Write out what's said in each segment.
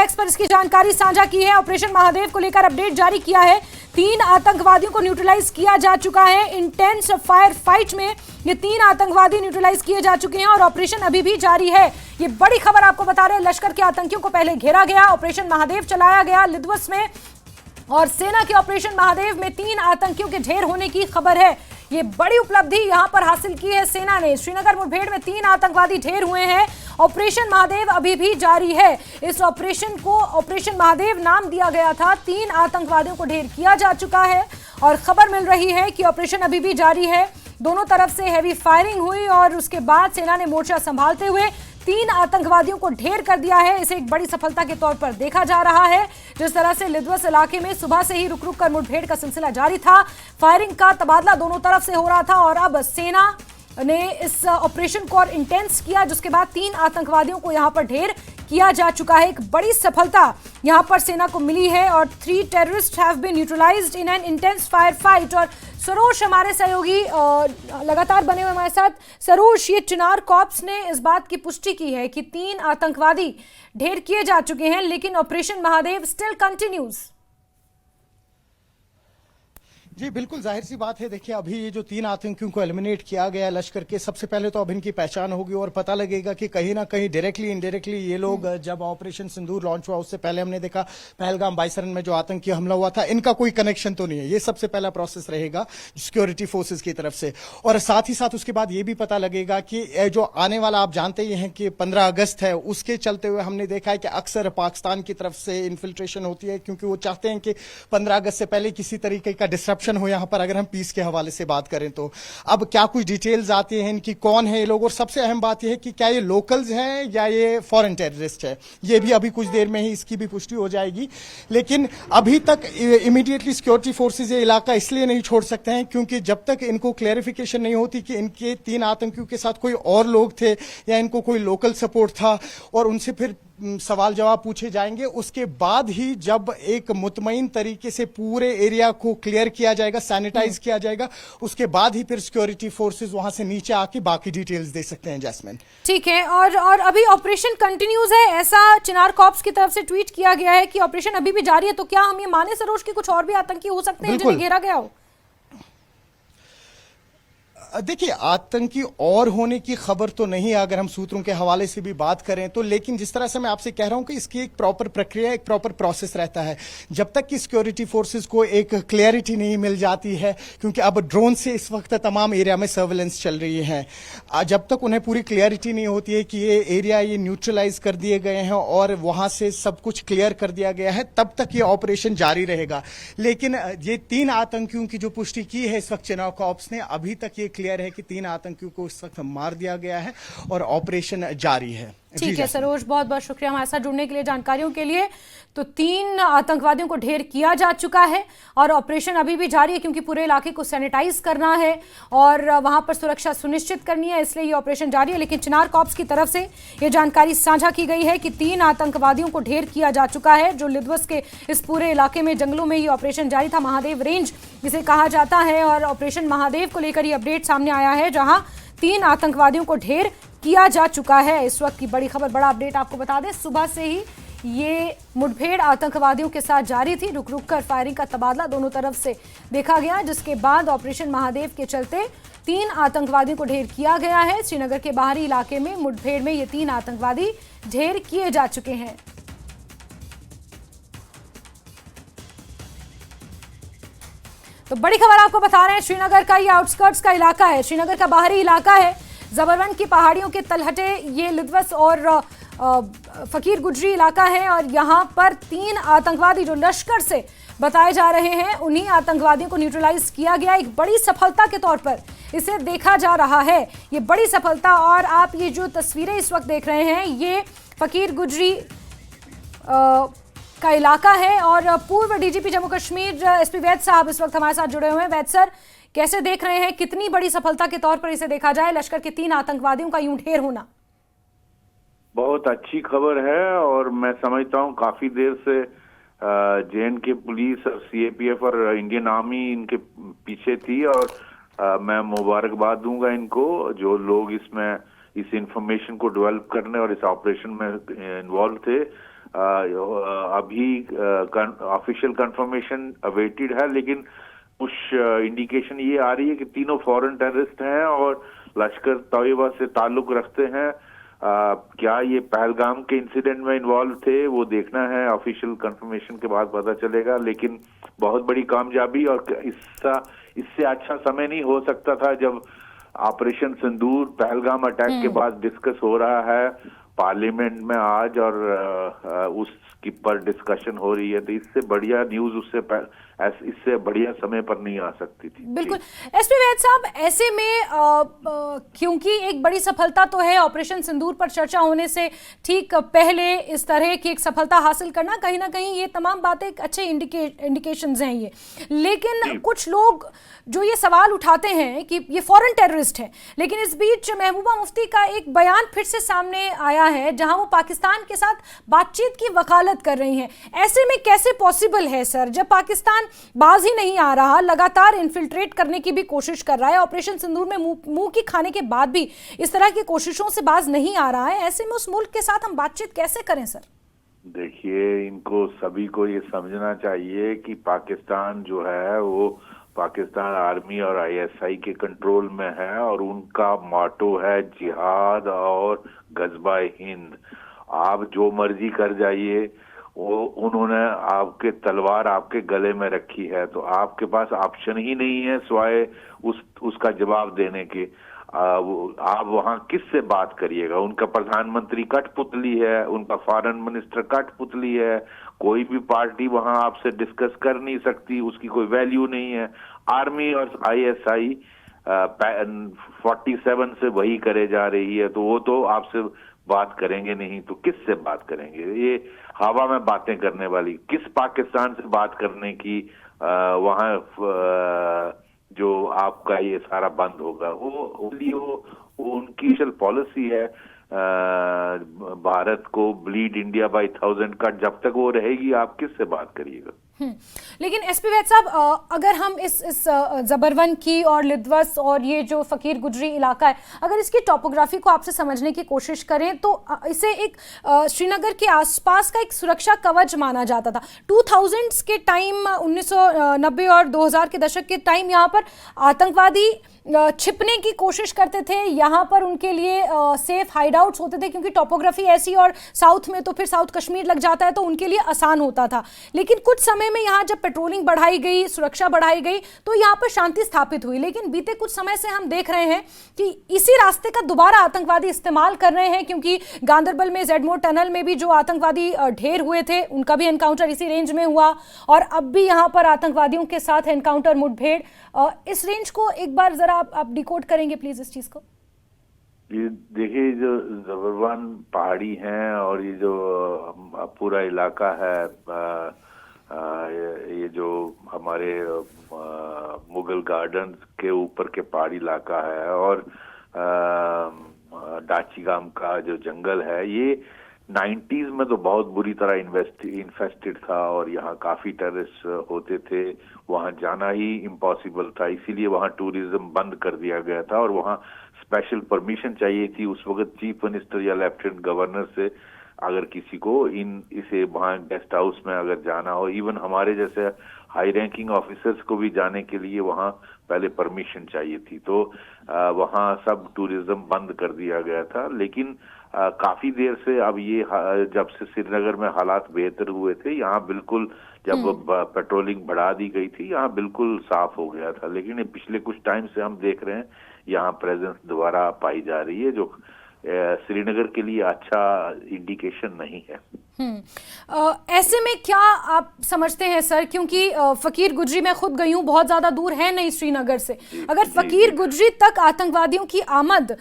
X पर इसकी जानकारी साझा की है। ऑपरेशन महादेव को लेकर अपडेट जारी किया है। 3 आतंकवादियों को न्यूट्रलाइज किया जा चुका है। इंटेंस फायर फाइट में ये 3 आतंकवादी न्यूट्रलाइज किए जा चुके हैं और ऑपरेशन अभी भी जारी है। ये बड़ी खबर आपको बता रहे हैं। लश्कर के आतंकियों को पहले घेरा गया, ऑपरेशन महादेव चलाया गया लिद्वस में, और सेना के ऑपरेशन महादेव में 3 आतंकियों के ढेर होने की खबर है। ये बड़ी उपलब्धि यहां पर हासिल की है सेना ने। श्रीनगर मुठभेड़ में 3 आतंकवादी ढेर हुए हैं। ऑपरेशन महादेव अभी भी जारी है। इस ऑपरेशन को ऑपरेशन महादेव नाम दिया गया था। 3 आतंकवादियों को ढेर किया जा चुका है और खबर मिल रही है कि ऑपरेशन अभी भी जारी है। दोनों तरफ से हैवी फायरिंग हुई और उसके बाद सेना ने मोर्चा संभालते हुए 3 आतंकवादियों को ढेर कर दिया है। इसे एक बड़ी सफलता के तौर पर देखा जा रहा है। जिस तरह से लिद्वस इलाके में सुबह से ही रुक रुक कर मुठभेड़ का सिलसिला जारी था, फायरिंग का तबादला दोनों तरफ से हो रहा था और अब सेना ने इस ऑपरेशन को और इंटेंस किया, जिसके बाद 3 आतंकवादियों को यहां पर ढेर किया जा चुका है। एक बड़ी सफलता यहां पर सेना को मिली है और 3 terrorist have been neutralised in an intense firefight. और सरोज हमारे सहयोगी लगातार बने हुए हमारे साथ। सरोज, ये चिनार कॉर्प्स ने इस बात की पुष्टि की है कि 3 आतंकवादी ढेर किए जा चुके हैं, लेकिन ऑपरेशन महादेव स्टिल कंटिन्यूज। जी बिल्कुल, जाहिर सी बात है। देखिए, अभी ये जो 3 आतंकियों को एलिमिनेट किया गया है लश्कर के, सबसे पहले तो अब इनकी पहचान होगी और पता लगेगा कि कहीं ना कहीं डायरेक्टली इनडायरेक्टली ये लोग, जब ऑपरेशन सिंदूर लॉन्च हुआ उससे पहले हमने देखा पहलगाम बाइसरन में जो आतंकी हमला हुआ था, इनका कोई कनेक्शन तो नहीं है। ये सबसे पहला प्रोसेस रहेगा सिक्योरिटी फोर्सेज की तरफ से। और साथ ही साथ उसके बाद ये भी पता लगेगा कि जो आने वाला, आप जानते ही हैं कि 15 अगस्त है, उसके चलते हुए हमने देखा है कि अक्सर पाकिस्तान की तरफ से इन्फिल्ट्रेशन होती है, क्योंकि वो चाहते हैं कि 15 अगस्त से पहले किसी तरीके का डिस्ट्रप्शन हो यहां पर। अगर हम पीस के हवाले से बात करें तो अब क्या कुछ डिटेल्स आती हैं इनकी, कौन है ये लोग, और सबसे अहम बात यह है कि क्या ये लोकल्स हैं या ये फॉरेन टेररिस्ट है। ये भी अभी कुछ देर में ही इसकी भी पुष्टि हो जाएगी। लेकिन अभी तक इमीडिएटली सिक्योरिटी फोर्सेज ये इलाका इसलिए नहीं छोड़ सकते हैं क्योंकि जब तक इनको क्लैरिफिकेशन नहीं होती कि इनके 3 आतंकियों के साथ कोई और लोग थे या इनको कोई लोकल सपोर्ट था और उनसे फिर सवाल जवाब पूछे जाएंगे, उसके बाद ही जब एक मुतमईन तरीके से पूरे एरिया को क्लियर किया जाएगा, सैनिटाइज किया जाएगा, उसके बाद ही फिर सिक्योरिटी फोर्सेस वहां से नीचे आके बाकी डिटेल्स दे सकते हैं। जैस्मिन, ठीक है। और अभी ऑपरेशन कंटिन्यूज है, ऐसा चिनार कॉर्प्स की तरफ से ट्वीट किया गया है कि ऑपरेशन अभी भी जारी है। तो क्या हम ये माने सरोज कि कुछ और भी आतंकी हो सकते हैं जिन्हें घेरा गया हो? देखिए, आतंकी और होने की खबर तो नहीं, अगर हम सूत्रों के हवाले से भी बात करें तो, लेकिन जिस तरह से मैं आपसे कह रहा हूं कि इसकी एक प्रॉपर प्रक्रिया, एक प्रॉपर प्रोसेस रहता है। जब तक कि सिक्योरिटी फोर्सेस को एक क्लैरिटी नहीं मिल जाती है, क्योंकि अब ड्रोन से इस वक्त तमाम एरिया में सर्वेलेंस चल रही है, जब तक उन्हें पूरी क्लैरिटी नहीं होती है कि ये एरिया ये न्यूट्रलाइज कर दिए गए हैं और वहां से सब कुछ क्लियर कर दिया गया है, तब तक ये ऑपरेशन जारी रहेगा। लेकिन ये 3 आतंकियों की जो पुष्टि की है इस वक्त चिनार कॉर्प्स ने, अभी तक ये क्लियर है कि 3 आतंकियों को इस वक्त मार दिया गया है और ऑपरेशन जारी है। ठीक है सरोज, बहुत बहुत शुक्रिया हमारे साथ जुड़ने के लिए, जानकारियों के लिए। तो 3 आतंकवादियों को ढेर किया जा चुका है और ऑपरेशन अभी भी जारी है, क्योंकि पूरे इलाके को सैनिटाइज करना है और वहां पर सुरक्षा सुनिश्चित करनी है, इसलिए ये ऑपरेशन जारी है। लेकिन चिनार कॉर्प्स की तरफ से ये जानकारी साझा की गई है कि 3 आतंकवादियों को ढेर किया जा चुका है, जो लिद्वस के इस पूरे इलाके में जंगलों में ये ऑपरेशन जारी था। महादेव रेंज जिसे कहा जाता है, और ऑपरेशन महादेव को लेकर ये अपडेट सामने आया है, जहां 3 आतंकवादियों को ढेर किया जा चुका है। इस वक्त की बड़ी खबर, बड़ा अपडेट आपको बता दें, सुबह से ही ये मुठभेड़ आतंकवादियों के साथ जारी थी। रुक रुक कर फायरिंग का तबादला दोनों तरफ से देखा गया, जिसके बाद ऑपरेशन महादेव के चलते 3 आतंकवादियों को ढेर किया गया है। श्रीनगर के बाहरी इलाके में मुठभेड़ में ये 3 आतंकवादी ढेर किए जा चुके हैं। तो बड़ी खबर आपको बता रहे हैं, श्रीनगर का ये आउटस्कर्ट्स का इलाका है, श्रीनगर का बाहरी इलाका है। जबरवंत की पहाड़ियों के तलहटे ये लिद्वस और फकीर गुजरी इलाका है और यहाँ पर 3 आतंकवादी जो लश्कर से बताए जा रहे हैं, उन्हीं आतंकवादियों को न्यूट्रलाइज किया गया। एक बड़ी सफलता के तौर पर इसे देखा जा रहा है, ये बड़ी सफलता। और आप ये जो तस्वीरें इस वक्त देख रहे हैं, ये फकीर गुजरी का इलाका है और पूर्व डीजीपी जम्मू कश्मीर एसपी वैद साहब इस वक्त हमारे साथ जुड़े हुए हैं। वैद सर, कैसे देख रहे हैं, कितनी बड़ी सफलता के तौर पर इसे देखा जाए, लश्कर के 3 आतंकवादियों का यूं ढेर होना? बहुत अच्छी खबर है और मैं समझता हूं काफी देर से जे.एंड.के पुलिस और सीएपीएफ और इंडियन आर्मी इनके पीछे थी और मैं मुबारकबाद दूंगा इनको, जो लोग इसमें इस इंफॉर्मेशन को डेवलप करने और इस ऑपरेशन में इन्वॉल्व थे। अभी ऑफिशियल कंफर्मेशन अवेटेड है, लेकिन कुछ इंडिकेशन ये आ रही है कि तीनों फॉरेन टेररिस्ट हैं और लश्कर तैयबा से ताल्लुक रखते हैं। क्या ये पहलगाम के इंसिडेंट में इन्वॉल्व थे, वो देखना है, ऑफिशियल कंफर्मेशन के बाद पता चलेगा। लेकिन बहुत बड़ी कामयाबी, और इससे अच्छा समय नहीं हो सकता था जब ऑपरेशन सिंदूर पहलगाम अटैक के बाद डिस्कस हो रहा है पार्लियामेंट में आज, और उसकी पर डिस्कशन हो रही है। तो इससे बढ़िया न्यूज इससे बढ़िया समय पर नहीं आ सकती थी। बिल्कुल। एसपी वैद साहब, ऐसे में क्योंकि एक बड़ी सफलता तो है ऑपरेशन सिंदूर पर चर्चा होने से ठीक पहले इस तरह की एक सफलता हासिल करना, कहीं ना कहीं ये तमाम बातें एक अच्छे इंडिकेशंस हैं ये। लेकिन कुछ लोग जो ये सवाल उठाते हैं कि ये फॉरेन टेररिस्ट है, लेकिन इस बीच महबूबा मुफ्ती का एक बयान फिर से सामने आया है जहां वो पाकिस्तान के साथ बातचीत की वकालत कर रही हैं। ऐसे में कैसे पॉसिबल है सर, जब पाकिस्तान बाज ही नहीं आ रहा, लगातार इन्फिल्ट्रेट करने की भी कोशिश कर रहा है, ऑपरेशन सिंदूर में मुंह की खाने के बाद भी इस तरह की कोशिशों से बाज नहीं आ रहा है, ऐसे में उस मुल्क के साथ हम बातचीत कैसे करें सर? देखिए, इनको सभी को ये समझना चाहिए कि पाकिस्तान जो है वो पाकिस्तान आर्मी और आईएसआई के कंट्रोल में है, और उनका मोटो है जिहाद और गजबा हिंद। आप जो मर्जी कर जाइए, वो उन्होंने आपके तलवार आपके गले में रखी है, तो आपके पास ऑप्शन ही नहीं है सिवाय उसका जवाब देने के। आप वहां किससे बात करिएगा? उनका प्रधानमंत्री कठपुतली है, उनका फॉरेन मिनिस्टर कठपुतली है, कोई भी पार्टी वहां आपसे डिस्कस कर नहीं सकती, उसकी कोई वैल्यू नहीं है। आर्मी और आईएसआई 47 से वही करे जा रही है, तो वो तो आपसे बात करेंगे नहीं, तो किससे बात करेंगे? ये हवा में बातें करने वाली, किस पाकिस्तान से बात करने की वहां जो आपका ये सारा बंद होगा? वो उनकी पॉलिसी है भारत को ब्लीड इंडिया बाय 1000 का, जब तक वो रहेगी आप किससे बात करिएगा? लेकिन एसपी वैद साहब, अगर हम इस जबरवन की और लिद्वस और ये जो फकीर गुजरी इलाका है, अगर इसकी टोपोग्राफी को आपसे समझने की कोशिश करें तो इसे एक श्रीनगर के आसपास का एक सुरक्षा कवच माना जाता था। 2000s के टाइम, 1990 और 2000 के दशक के टाइम यहाँ पर आतंकवादी छिपने की कोशिश करते थे, यहाँ पर उनके लिए सेफ हाइडआउट्स होते थे, क्योंकि टोपोग्राफी ऐसी, और साउथ में तो फिर साउथ कश्मीर लग जाता है, तो उनके लिए आसान होता था। लेकिन कुछ समय में यहाँ जब पेट्रोलिंग बढ़ाई गई, सुरक्षा बढ़ाई गई, तो यहाँ पर शांति स्थापित हुई। लेकिन बीते कुछ समय से हम देख रहे हैं कि इसी रास्ते का दोबारा आतंकवादी इस्तेमाल कर रहे हैं, क्योंकि गांदरबल में जेडमोर टनल में भी जो आतंकवादी ढेर हुए थे, उनका भी एनकाउंटर इसी रेंज में हुआ, और अब भी यहाँ पर आतंकवादियों के साथ एनकाउंटर, मुठभेड़। इस रेंज को एक बार जरा आप डिकोड करेंगे प्लीज इस चीज को। ये देखिए, जो जबरवान पहाड़ी हैं और ये जो पूरा इलाका है, ये जो हमारे मुगल गार्डन के ऊपर के पहाड़ी इलाका है, और डाचीगाम का जो जंगल है, ये 90s में तो बहुत बुरी तरह इन्फेस्टेड था, और यहाँ काफी टेररिस्ट होते थे। वहाँ जाना ही इम्पॉसिबल था, इसीलिए वहाँ टूरिज्म बंद कर दिया गया था, और वहाँ स्पेशल परमिशन चाहिए थी उस वक्त चीफ मिनिस्टर या लेफ्टिनेंट गवर्नर से, अगर किसी को इसे वहाँ गेस्ट हाउस में अगर जाना हो। इवन हमारे जैसे हाई रैंकिंग ऑफिसर्स को भी जाने के लिए वहाँ पहले परमिशन चाहिए थी, तो वहाँ सब टूरिज्म बंद कर दिया गया था। लेकिन काफी देर से अब ये जब से श्रीनगर में हालात बेहतर हुए थे, यहाँ बिल्कुल जब पेट्रोलिंग बढ़ा दी गई थी, यहाँ बिल्कुल साफ हो गया था। लेकिन पिछले कुछ टाइम से हम देख रहे हैं यहाँ प्रेजेंस दोबारा पाई जा रही है, जो श्रीनगर के लिए अच्छा इंडिकेशन नहीं है। ऐसे में क्या आप समझते हैं सर, क्योंकि फकीर गुजरी मैं खुद गई हूँ, बहुत ज्यादा दूर है नहीं श्रीनगर से, अगर फकीर गुजरी तक आतंकवादियों की आमद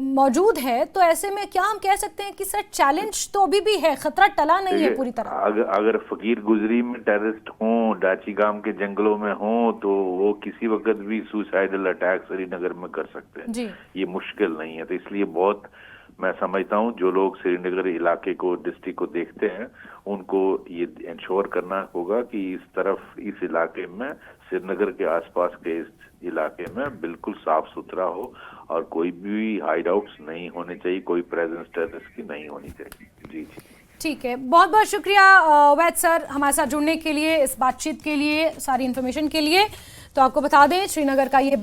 मौजूद है, तो ऐसे में क्या हम कह सकते हैं कि सर चैलेंज तो अभी भी है, खतरा टला नहीं है पूरी तरह? अगर फकीर गुजरी में टेररिस्ट हों, डाचीगाम के जंगलों में हों, तो वो किसी वक्त भी सुसाइडल अटैक श्रीनगर में कर सकते हैं, ये मुश्किल नहीं है। तो इसलिए बहुत मैं समझता हूँ जो लोग श्रीनगर इलाके को, डिस्ट्रिक्ट को देखते हैं, उनको ये इंश्योर करना होगा कि इस तरफ, इस इलाके में, श्रीनगर के आसपास के इस इलाके में बिल्कुल साफ सुथरा हो, और कोई भी हाइड आउट्स नहीं होने चाहिए, कोई प्रेजेंस टेररिस्ट की नहीं होनी चाहिए। जी जी। ठीक है, बहुत बहुत शुक्रिया वैद सर हमारे साथ जुड़ने के लिए, इस बातचीत के लिए, सारी इन्फॉर्मेशन के लिए। तो आपको बता दें श्रीनगर का ये